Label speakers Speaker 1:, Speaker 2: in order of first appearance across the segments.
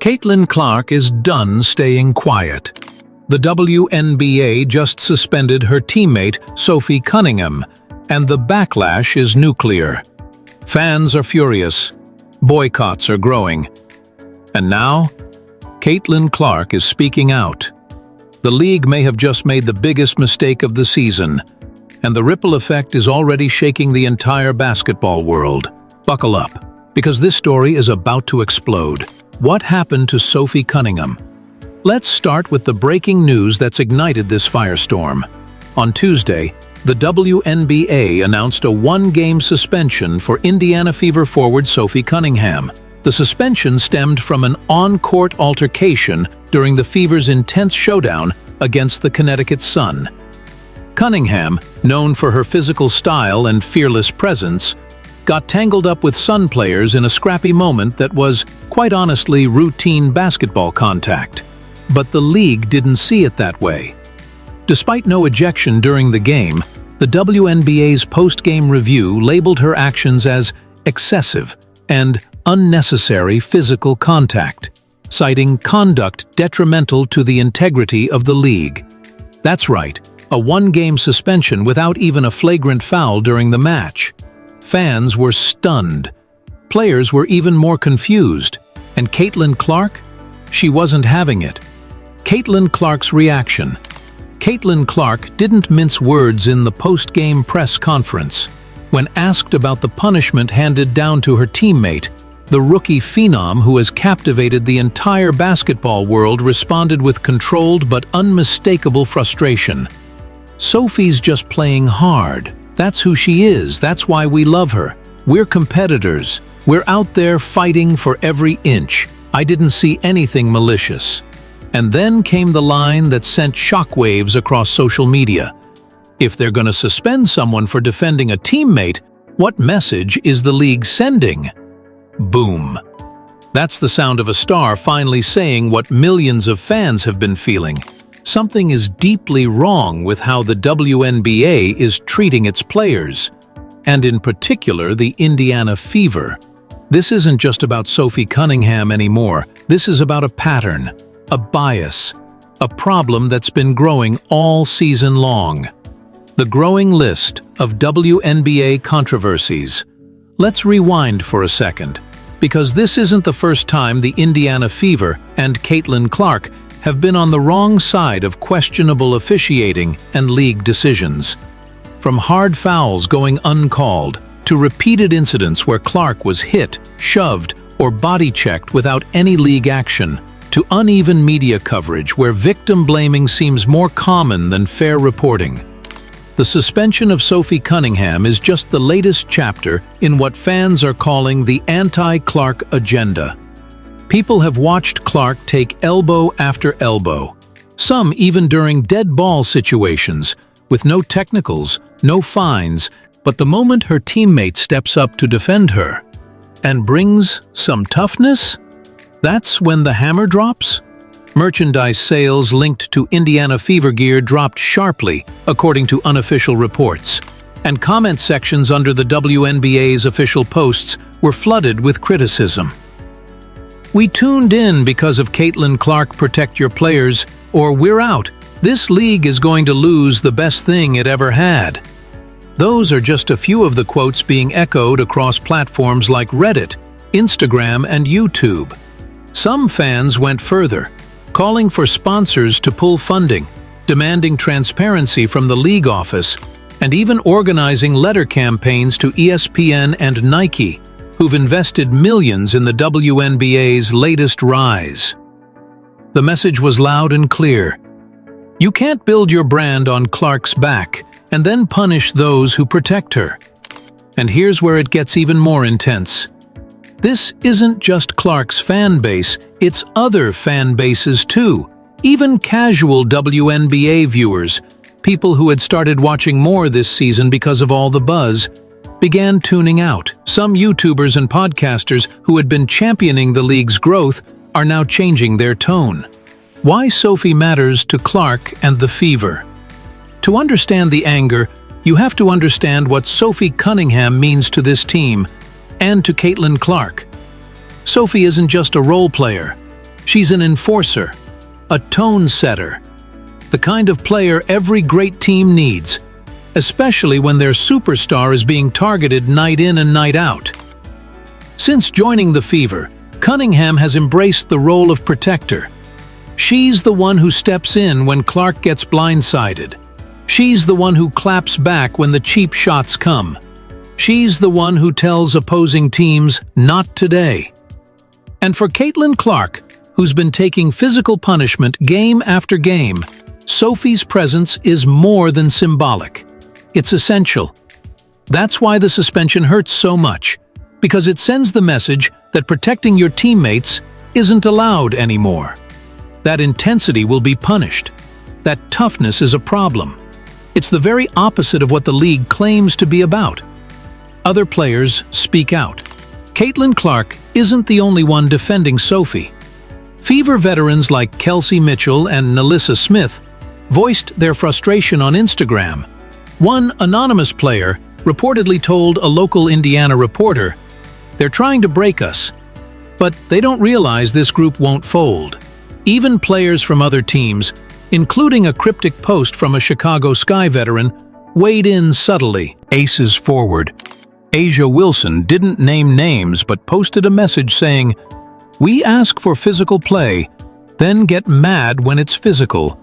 Speaker 1: Caitlin Clark is done staying quiet. The WNBA just suspended her teammate, Sophie Cunningham, and the backlash is nuclear. Fans are furious. Boycotts are growing. And now, Caitlin Clark is speaking out. The league may have just made the biggest mistake of the season, and the ripple effect is already shaking the entire basketball world. Buckle up, because this story is about to explode. What happened to Sophie Cunningham? Let's start with the breaking news that's ignited this firestorm. On Tuesday, the WNBA announced a one-game suspension for Indiana Fever forward Sophie Cunningham. The suspension stemmed from an on-court altercation during the Fever's intense showdown against the Connecticut Sun. Cunningham, known for her physical style and fearless presence, got tangled up with Sun players in a scrappy moment that was, quite honestly, routine basketball contact. But the league didn't see it that way. Despite no ejection during the game, the WNBA's post-game review labeled her actions as excessive and unnecessary physical contact, citing conduct detrimental to the integrity of the league. That's right, a one-game suspension without even a flagrant foul during the match. Fans were stunned. Players were even more confused. And Caitlin Clark? She wasn't having it. Caitlin Clark's reaction. Caitlin Clark didn't mince words in the post-game press conference. When asked about the punishment handed down to her teammate, the rookie phenom who has captivated the entire basketball world responded with controlled but unmistakable frustration. "Sophie's just playing hard. That's who she is. That's why we love her. We're competitors. We're out there fighting for every inch. I didn't see anything malicious." And then came the line that sent shockwaves across social media. If they're going to suspend someone for defending a teammate, what message is the league sending? Boom. That's the sound of a star finally saying what millions of fans have been feeling. Something is deeply wrong with how the WNBA is treating its players, and in particular the Indiana Fever. This isn't just about Sophie Cunningham anymore. This is about a pattern, a bias, a problem that's been growing all season long. The growing list of WNBA controversies. Let's rewind for a second, because this isn't the first time the Indiana Fever and Caitlin Clark have been on the wrong side of questionable officiating and league decisions. From hard fouls going uncalled to repeated incidents where Clark was hit, shoved, or body-checked without any league action, to uneven media coverage where victim blaming seems more common than fair reporting. The suspension of Sophie Cunningham is just the latest chapter in what fans are calling the anti-Clark agenda. People have watched Clark take elbow after elbow, some even during dead ball situations, with no technicals, no fines, but the moment her teammate steps up to defend her and brings some toughness, that's when the hammer drops. Merchandise sales linked to Indiana Fever gear dropped sharply, according to unofficial reports, and comment sections under the WNBA's official posts were flooded with criticism. "We tuned in because of Caitlin Clark protect your players, or we're out. This league is going to lose the best thing it ever had." Those are just a few of the quotes being echoed across platforms like Reddit, Instagram, and YouTube. Some fans went further, calling for sponsors to pull funding, demanding transparency from the league office, and even organizing letter campaigns to ESPN and Nike, who've invested millions in the WNBA's latest rise. The message was loud and clear. You can't build your brand on Clark's back and then punish those who protect her. And here's where it gets even more intense. This isn't just Clark's fan base, it's other fan bases too. Even casual WNBA viewers, people who had started watching more this season because of all the buzz, began tuning out. Some YouTubers and podcasters who had been championing the league's growth are now changing their tone. Why Sophie matters to Clark and the Fever. To understand the anger, you have to understand what Sophie Cunningham means to this team and to Caitlin Clark. Sophie isn't just a role player. She's an enforcer, a tone setter, the kind of player every great team needs, especially when their superstar is being targeted night in and night out. Since joining the Fever, Cunningham has embraced the role of protector. She's the one who steps in when Clark gets blindsided. She's the one who claps back when the cheap shots come. She's the one who tells opposing teams, "Not today." And for Caitlin Clark, who's been taking physical punishment game after game, Sophie's presence is more than symbolic. It's essential. That's why the suspension hurts so much, because it sends the message that protecting your teammates isn't allowed anymore. That intensity will be punished. That toughness is a problem. It's the very opposite of what the league claims to be about. Other players speak out. Caitlin Clark isn't the only one defending Sophie. Fever veterans like Kelsey Mitchell and Nalissa Smith voiced their frustration on Instagram. One anonymous player reportedly told a local Indiana reporter, "They're trying to break us, but they don't realize this group won't fold." Even players from other teams, including a cryptic post from a Chicago Sky veteran, weighed in subtly. Aces forward Asia Wilson didn't name names but posted a message saying, "We ask for physical play, then get mad when it's physical.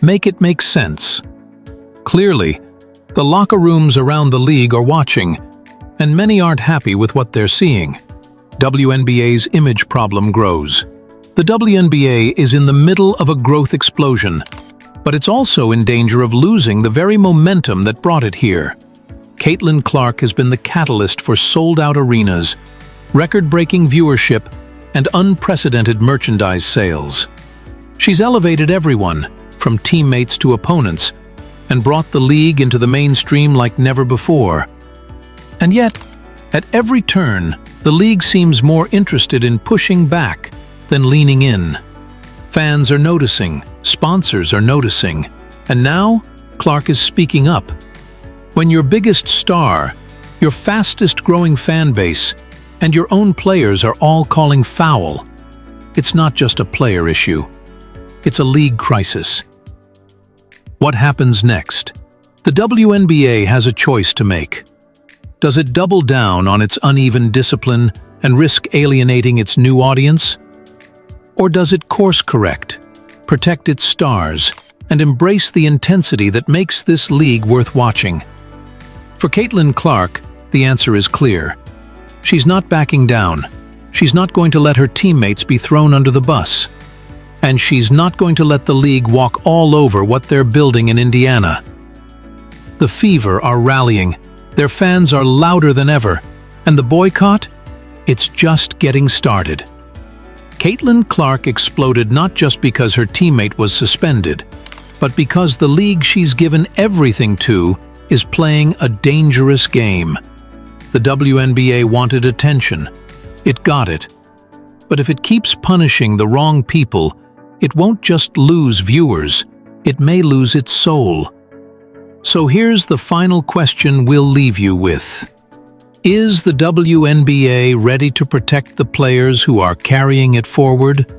Speaker 1: Make it make sense." Clearly, the locker rooms around the league are watching, and many aren't happy with what they're seeing. WNBA's image problem grows. The WNBA is in the middle of a growth explosion, but it's also in danger of losing the very momentum that brought it here. Caitlin Clark has been the catalyst for sold-out arenas, record-breaking viewership, and unprecedented merchandise sales. She's elevated everyone, from teammates to opponents, and brought the league into the mainstream like never before. And yet, at every turn, the league seems more interested in pushing back than leaning in. Fans are noticing, sponsors are noticing, and now Clark is speaking up. When your biggest star, your fastest-growing fan base, and your own players are all calling foul, it's not just a player issue. It's a league crisis. What happens next? The WNBA has a choice to make. Does it double down on its uneven discipline and risk alienating its new audience? Or does it course-correct, protect its stars, and embrace the intensity that makes this league worth watching? For Caitlin Clark, the answer is clear. She's not backing down. She's not going to let her teammates be thrown under the bus. And she's not going to let the league walk all over what they're building in Indiana. The Fever are rallying. Their fans are louder than ever. And the boycott? It's just getting started. Caitlin Clark exploded not just because her teammate was suspended, but because the league she's given everything to is playing a dangerous game. The WNBA wanted attention. It got it. But if it keeps punishing the wrong people, it won't just lose viewers, it may lose its soul. So here's the final question we'll leave you with. Is the WNBA ready to protect the players who are carrying it forward?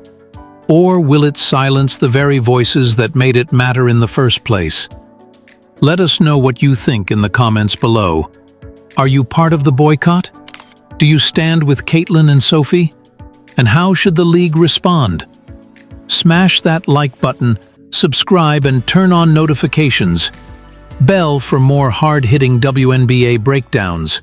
Speaker 1: Or will it silence the very voices that made it matter in the first place? Let us know what you think in the comments below. Are you part of the boycott? Do you stand with Caitlin and Sophie? And how should the league respond? Smash that like button, subscribe, and turn on notifications. Bell for more hard-hitting WNBA breakdowns.